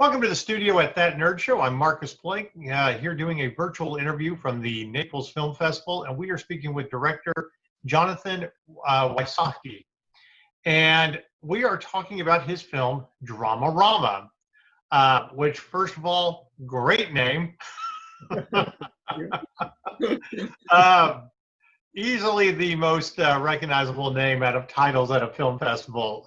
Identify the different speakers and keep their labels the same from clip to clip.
Speaker 1: Welcome to the studio at That Nerd Show. I'm Marcus Blake, here doing a virtual interview from the Naples Film Festival, and we are speaking with director Jonathan Wysochi. And we are talking about his film, Dramarama, which, first of all, great name. Easily the most recognizable name out of titles at a film festival.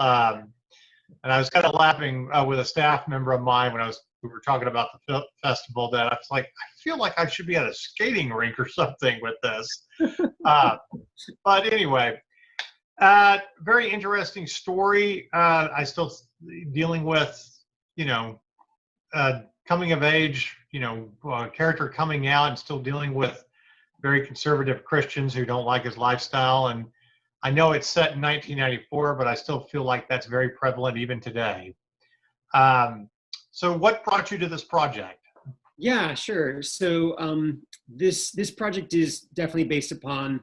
Speaker 1: And I was kind of laughing with a staff member of mine when we were talking about the festival, that I was like, I feel like I should be at a skating rink or something with this. But anyway, very interesting story. I still dealing with, coming of age, character coming out and still dealing with very conservative Christians who don't like his lifestyle. And I know it's set in 1994, but I still feel like that's very prevalent even today. So what brought you to this project?
Speaker 2: Yeah, sure. So this project is definitely based upon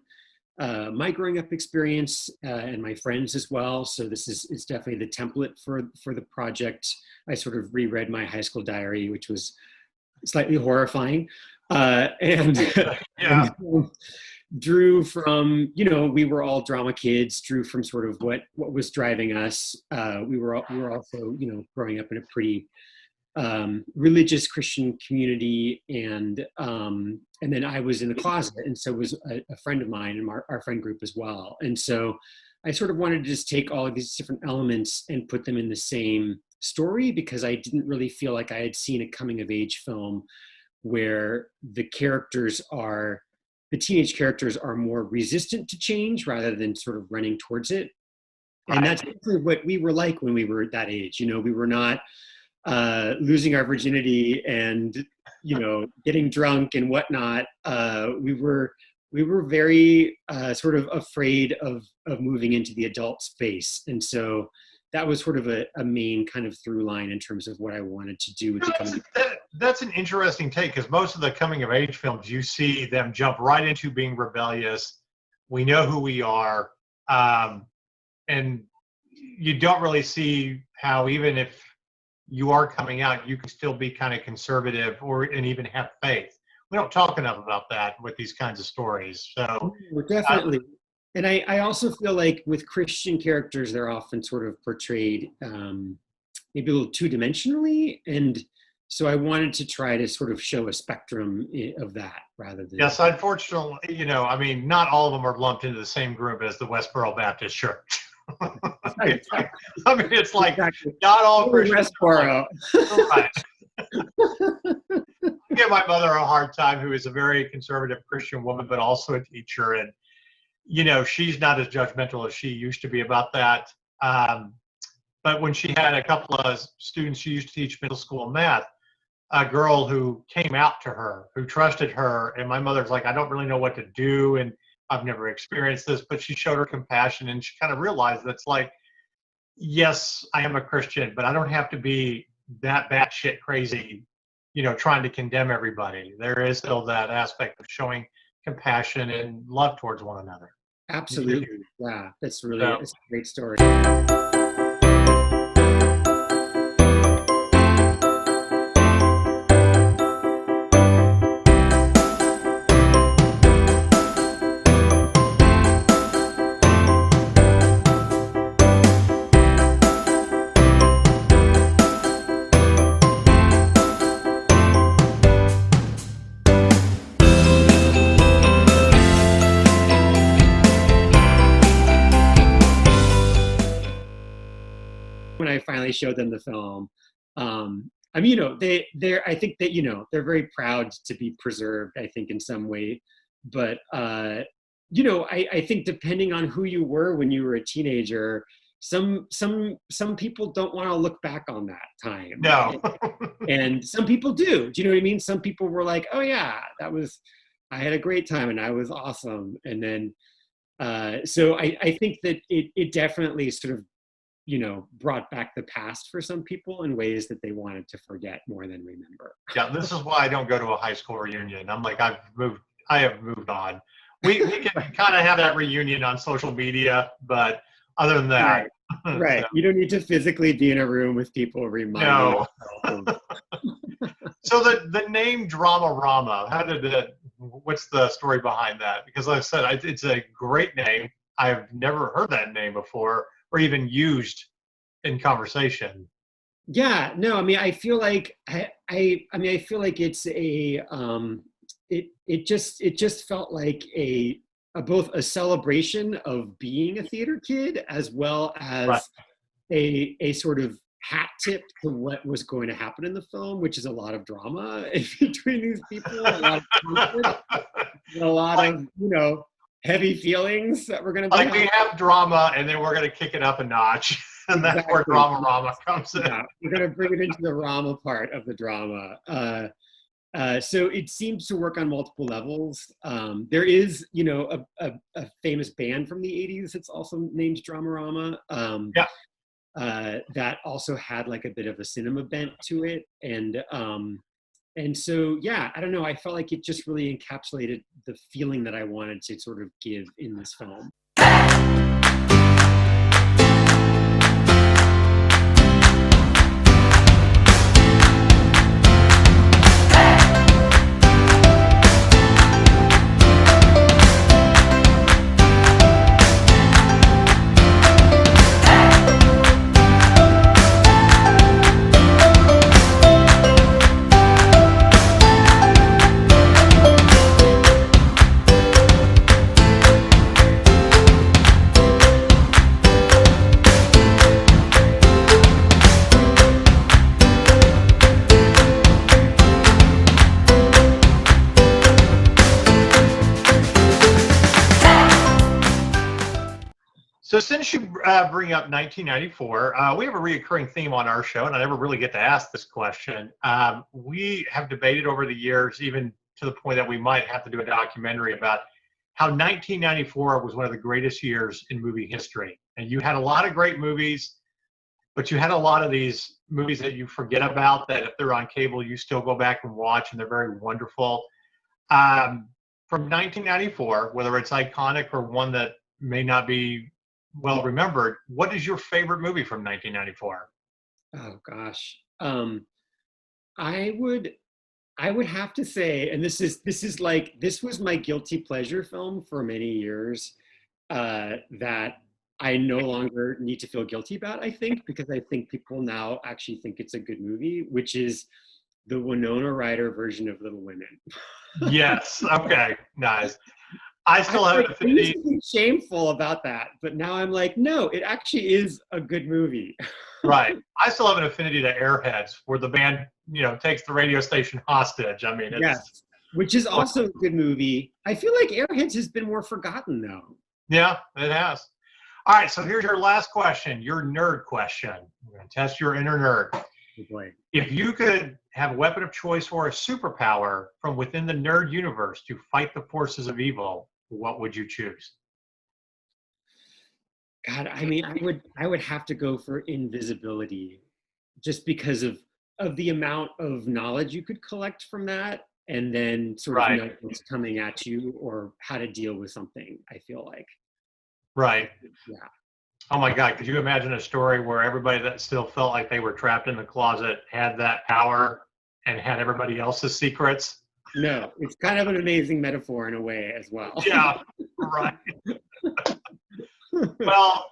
Speaker 2: my growing up experience and my friends as well. So this is definitely the template for the project. I sort of reread my high school diary, which was slightly horrifying. And drew from, we were all drama kids, drew from sort of what was driving us. We were also, growing up in a pretty religious Christian community, and then I was in the closet, and so was a friend of mine and our friend group as well. And so I sort of wanted to just take all of these different elements and put them in the same story, because I didn't really feel like I had seen a coming of age film where the teenage characters are more resistant to change rather than sort of running towards it. Right. And that's what we were like when we were that age. We were not losing our virginity and, getting drunk and whatnot. We were very sort of afraid of moving into the adult space. And so that was sort of a main kind of through line in terms of what I wanted to do with the coming.
Speaker 1: That's an interesting take, because most of the coming of age films, you see them jump right into being rebellious. We know who we are. And you don't really see how, even if you are coming out, you can still be kind of conservative and even have faith. We don't talk enough about that with these kinds of stories. So
Speaker 2: we're definitely. And I also feel like with Christian characters, they're often sort of portrayed maybe a little two-dimensionally. And so I wanted to try to sort of show a spectrum of that rather than...
Speaker 1: Yes, unfortunately, not all of them are lumped into the same group as the Westboro Baptist Church. It's like not all Christians.
Speaker 2: Westboro.
Speaker 1: Right. I give my mother a hard time, who is a very conservative Christian woman, but also a teacher. And she's not as judgmental as she used to be about that. But when she had a couple of students, she used to teach middle school math, a girl who came out to her, who trusted her. And my mother's like, I don't really know what to do, and I've never experienced this, but she showed her compassion, and she kind of realized that it's like, yes, I am a Christian, but I don't have to be that batshit crazy, trying to condemn everybody. There is still that aspect of showing compassion and love towards one another.
Speaker 2: Absolutely. Yeah, that's really it's a great story. When I finally showed them the film, I think that, they're very proud to be preserved, I think, in some way. But, I think depending on who you were when you were a teenager, some people don't want to look back on that time.
Speaker 1: No.
Speaker 2: And some people do. Do you know what I mean? Some people were like, oh yeah, I had a great time and I was awesome. And then, so I think that it definitely sort of, brought back the past for some people in ways that they wanted to forget more than remember.
Speaker 1: Yeah, this is why I don't go to a high school reunion. I'm like, I have moved on. We can kind of have that reunion on social media, but other than that.
Speaker 2: Right. You don't need to physically be in a room with people reminding
Speaker 1: No.
Speaker 2: yourself
Speaker 1: So the name Dramarama, what's the story behind that? Because like I said, it's a great name. I've never heard that name before or even used in conversation.
Speaker 2: Yeah, no, I mean, I feel like I feel like it's it just felt like a both a celebration of being a theater kid as well
Speaker 1: Right.
Speaker 2: as a sort of hat tip to what was going to happen in the film, which is a lot of drama between these people, a lot of conflict, and a lot
Speaker 1: like,
Speaker 2: of heavy feelings that we're going to be
Speaker 1: like we have drama and then we're going to kick it up a notch. And that's where
Speaker 2: Exactly.
Speaker 1: Dramarama comes in.
Speaker 2: Yeah, we're going to bring it into the Rama part of the drama. So it seems to work on multiple levels. There is, a famous band from the 80s that's also named Dramarama.
Speaker 1: Yeah.
Speaker 2: That also had like a bit of a cinema bent to it. And so, yeah, I don't know. I felt like it just really encapsulated the feeling that I wanted to sort of give in this film.
Speaker 1: So since you bring up 1994, we have a reoccurring theme on our show, and I never really get to ask this question. We have debated over the years, even to the point that we might have to do a documentary about how 1994 was one of the greatest years in movie history. And you had a lot of great movies, but you had a lot of these movies that you forget about that if they're on cable, you still go back and watch, and they're very wonderful. From 1994, whether it's iconic or one that may not be well remembered, what is your favorite movie from 1994?
Speaker 2: Oh gosh. I would have to say, and this was my guilty pleasure film for many years, that I no longer need to feel guilty about, I think, because I think people now actually think it's a good movie, which is the Winona Ryder version of Little Women.
Speaker 1: Yes. Okay. Nice. I still have an
Speaker 2: I used
Speaker 1: affinity.
Speaker 2: to be shameful about that, but now I'm like, no, it actually is a good movie.
Speaker 1: Right. I still have an affinity to Airheads, where the band, takes the radio station hostage. I mean, it's
Speaker 2: Yes, which is also a good movie. I feel like Airheads has been more forgotten though.
Speaker 1: yeah, it has. All right. So here's your last question, your nerd question. We're going to test your inner nerd.
Speaker 2: Oh boy.
Speaker 1: If you could have a weapon of choice or a superpower from within the nerd universe to fight the forces of evil, what would you choose?
Speaker 2: God, I mean, I would have to go for invisibility, just because of the amount of knowledge you could collect from that, and then sort of
Speaker 1: Right.
Speaker 2: know what's coming at you or how to deal with something. I feel like,
Speaker 1: Right.
Speaker 2: yeah.
Speaker 1: Oh my God, could you imagine a story where everybody that still felt like they were trapped in the closet had that power and had everybody else's secrets?
Speaker 2: No, it's kind of an amazing metaphor in a way as well.
Speaker 1: Yeah, right. Well,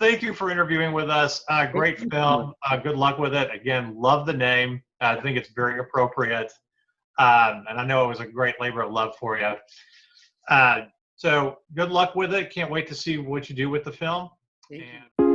Speaker 1: thank you for interviewing with us. Great film. Good luck with it. Again, love the name. I think it's very appropriate. And I know it was a great labor of love for you. So good luck with it. Can't wait to see what you do with the film.
Speaker 2: Thank you.
Speaker 1: And